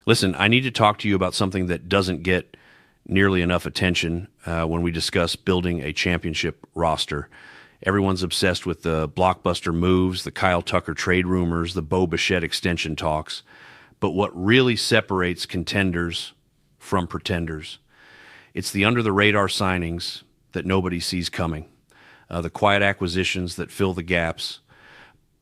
Listen, I need to talk to you about something that doesn't get nearly enough attention when we discuss building a championship roster. Everyone's obsessed with the blockbuster moves, the Kyle Tucker trade rumors, the Bo Bichette extension talks. But what really separates contenders from pretenders, it's the under-the-radar signings that nobody sees coming, the quiet acquisitions that fill the gaps,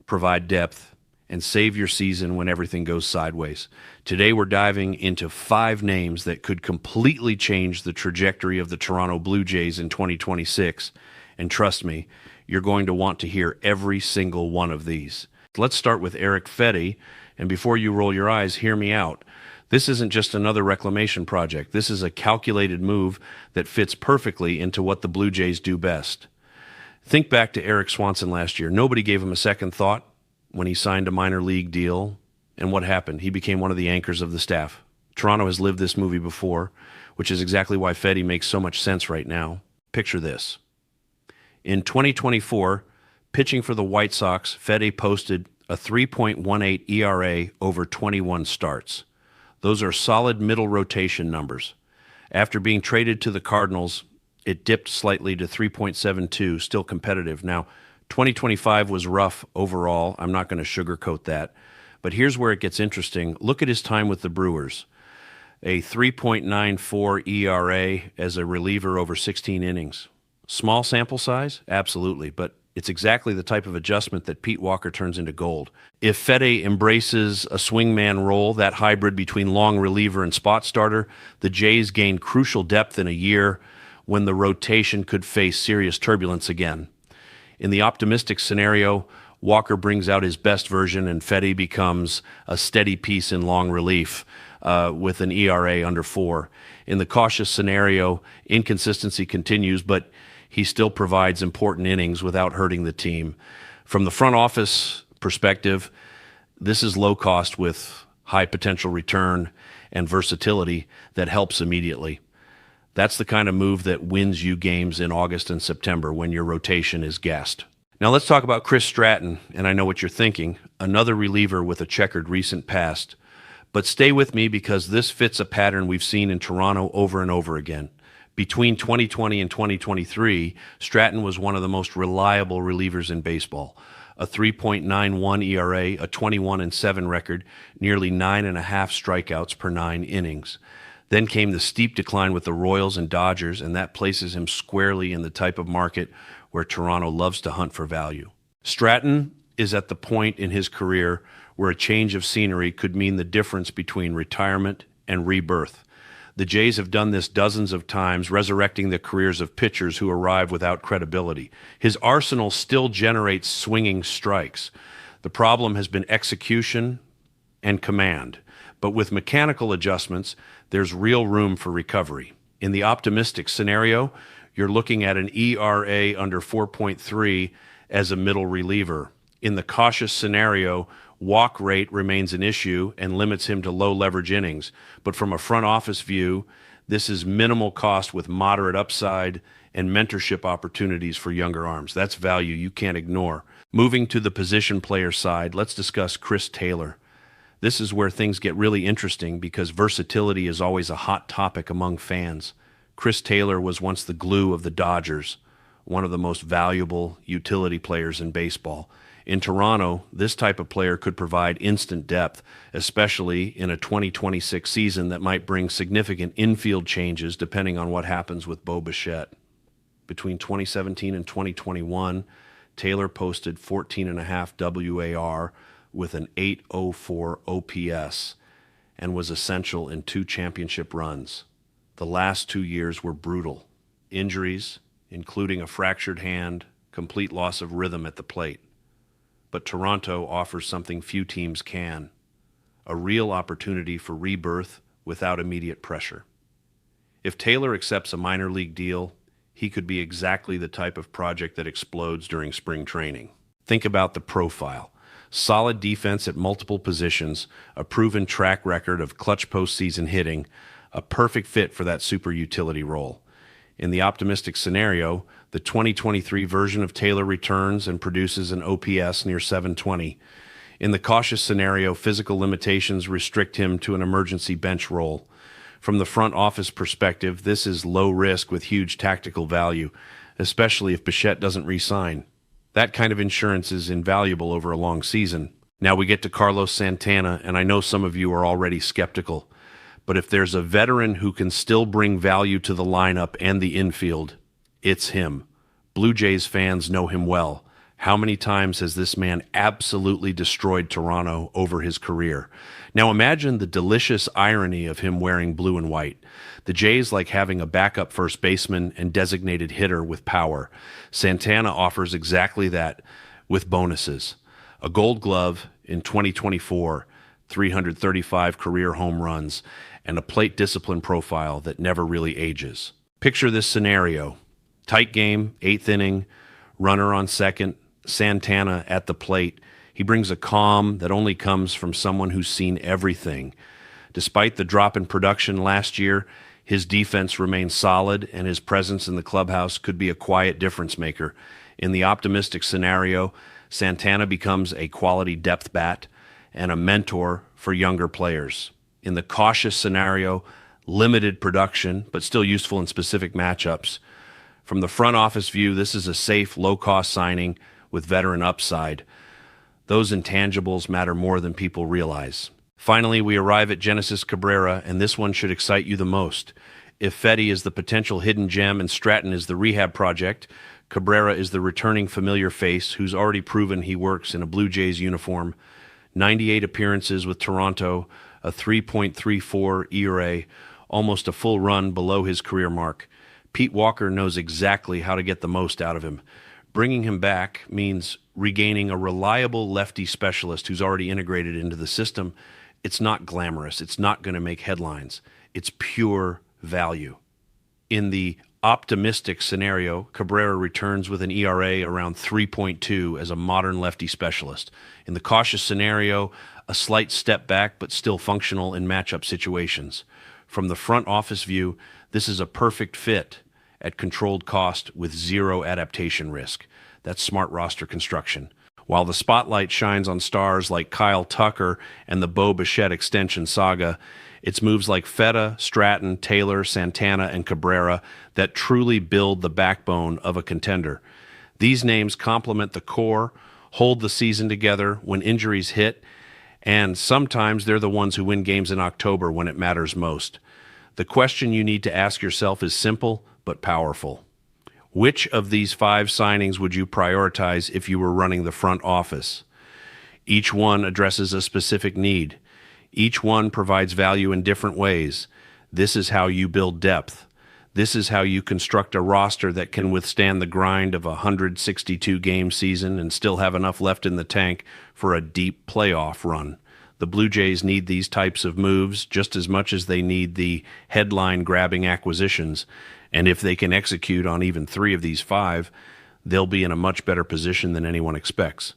provide depth, and save your season when everything goes sideways. Today we're diving into 5 names that could completely change the trajectory of the Toronto Blue Jays in 2026. And trust me, you're going to want to hear every single one of these. Let's start with Erick Fedde, and before you roll your eyes, hear me out. This isn't just another reclamation project. This is a calculated move that fits perfectly into what the Blue Jays do best. Think back to Erik Swanson last year. Nobody gave him a second thought when he signed a minor league deal. And what happened? He became one of the anchors of the staff. Toronto has lived this movie before, which is exactly why Fedde makes so much sense right now. Picture this. In 2024, pitching for the White Sox, Fedde posted a 3.18 ERA over 21 starts. Those are solid middle rotation numbers. After being traded to the Cardinals, it dipped slightly to 3.72, still competitive. Now, 2025 was rough overall. I'm not going to sugarcoat that. But here's where it gets interesting. Look at his time with the Brewers. A 3.94 ERA as a reliever over 16 innings. Small sample size? Absolutely. But it's exactly the type of adjustment that Pete Walker turns into gold. If Fedde embraces a swingman role, that hybrid between long reliever and spot starter, the Jays gain crucial depth in a year when the rotation could face serious turbulence again. In the optimistic scenario, Walker brings out his best version and Fedde becomes a steady piece in long relief with an ERA under 4. In the cautious scenario, inconsistency continues, but he still provides important innings without hurting the team. From the front office perspective, this is low cost with high potential return and versatility that helps immediately. That's the kind of move that wins you games in August and September when your rotation is gassed. Now let's talk about Chris Stratton, and I know what you're thinking, another reliever with a checkered recent past. But stay with me because this fits a pattern we've seen in Toronto over and over again. Between 2020 and 2023, Stratton was one of the most reliable relievers in baseball. A 3.91 ERA, a 21-7 record, nearly 9.5 strikeouts per 9 innings. Then came the steep decline with the Royals and Dodgers, and that places him squarely in the type of market where Toronto loves to hunt for value. Stratton is at the point in his career where a change of scenery could mean the difference between retirement and rebirth. The Jays have done this dozens of times, resurrecting the careers of pitchers who arrive without credibility. His arsenal still generates swinging strikes. The problem has been execution and command. But with mechanical adjustments, there's real room for recovery. In the optimistic scenario, you're looking at an ERA under 4.3 as a middle reliever. In the cautious scenario, walk rate remains an issue and limits him to low leverage innings. But from a front office view, this is minimal cost with moderate upside and mentorship opportunities for younger arms. That's value you can't ignore. Moving to the position player side, let's discuss Chris Taylor. This is where things get really interesting because versatility is always a hot topic among fans. Chris Taylor was once the glue of the Dodgers, one of the most valuable utility players in baseball. In Toronto, this type of player could provide instant depth, especially in a 2026 season that might bring significant infield changes depending on what happens with Bo Bichette. Between 2017 and 2021, Taylor posted 14.5 WAR with an 804 OPS and was essential in 2 championship runs. The last 2 years were brutal. Injuries, including a fractured hand, complete loss of rhythm at the plate. But Toronto offers something few teams can, a real opportunity for rebirth without immediate pressure. If Taylor accepts a minor league deal, he could be exactly the type of project that explodes during spring training. Think about the profile. Solid defense at multiple positions, a proven track record of clutch postseason hitting, a perfect fit for that super utility role. In the optimistic scenario, the 2023 version of Taylor returns and produces an OPS near 720. In the cautious scenario, physical limitations restrict him to an emergency bench role. From the front office perspective, this is low risk with huge tactical value, especially if Bichette doesn't re-sign. That kind of insurance is invaluable over a long season. Now we get to Carlos Santana, and I know some of you are already skeptical. But if there's a veteran who can still bring value to the lineup and the infield, it's him. Blue Jays fans know him well. How many times has this man absolutely destroyed Toronto over his career? Now imagine the delicious irony of him wearing blue and white. The Jays like having a backup first baseman and designated hitter with power. Santana offers exactly that with bonuses. A Gold Glove in 2024, 335 career home runs, and a plate discipline profile that never really ages. Picture this scenario. Tight game, 8th inning, runner on second, Santana at the plate. He brings a calm that only comes from someone who's seen everything. Despite the drop in production last year, his defense remains solid, and his presence in the clubhouse could be a quiet difference maker. In the optimistic scenario, Santana becomes a quality depth bat and a mentor for younger players. In the cautious scenario, limited production, but still useful in specific matchups. From the front office view, this is a safe, low-cost signing with veteran upside. Those intangibles matter more than people realize. Finally, we arrive at GêNESIS Cabrera, and this one should excite you the most. If Fetty is the potential hidden gem and Stratton is the rehab project, Cabrera is the returning familiar face who's already proven he works in a Blue Jays uniform. 98 appearances with Toronto, a 3.34 ERA, almost a full run below his career mark. Pete Walker knows exactly how to get the most out of him. Bringing him back means regaining a reliable lefty specialist who's already integrated into the system. It's not glamorous. It's not going to make headlines. It's pure value. In the optimistic scenario, Cabrera returns with an ERA around 3.2 as a modern lefty specialist. In the cautious scenario, a slight step back but still functional in matchup situations. From the front office view, this is a perfect fit at controlled cost with zero adaptation risk. That's smart roster construction. While the spotlight shines on stars like Kyle Tucker and the Bo Bichette extension saga, it's moves like Feta, Stratton, Taylor, Santana, and Cabrera that truly build the backbone of a contender. These names complement the core, hold the season together when injuries hit, and sometimes they're the ones who win games in October when it matters most. The question you need to ask yourself is simple but powerful. Which of these 5 signings would you prioritize if you were running the front office? Each one addresses a specific need. Each one provides value in different ways. This is how you build depth. This is how you construct a roster that can withstand the grind of a 162-game season and still have enough left in the tank for a deep playoff run. The Blue Jays need these types of moves just as much as they need the headline-grabbing acquisitions, and if they can execute on even 3 of these 5, they'll be in a much better position than anyone expects.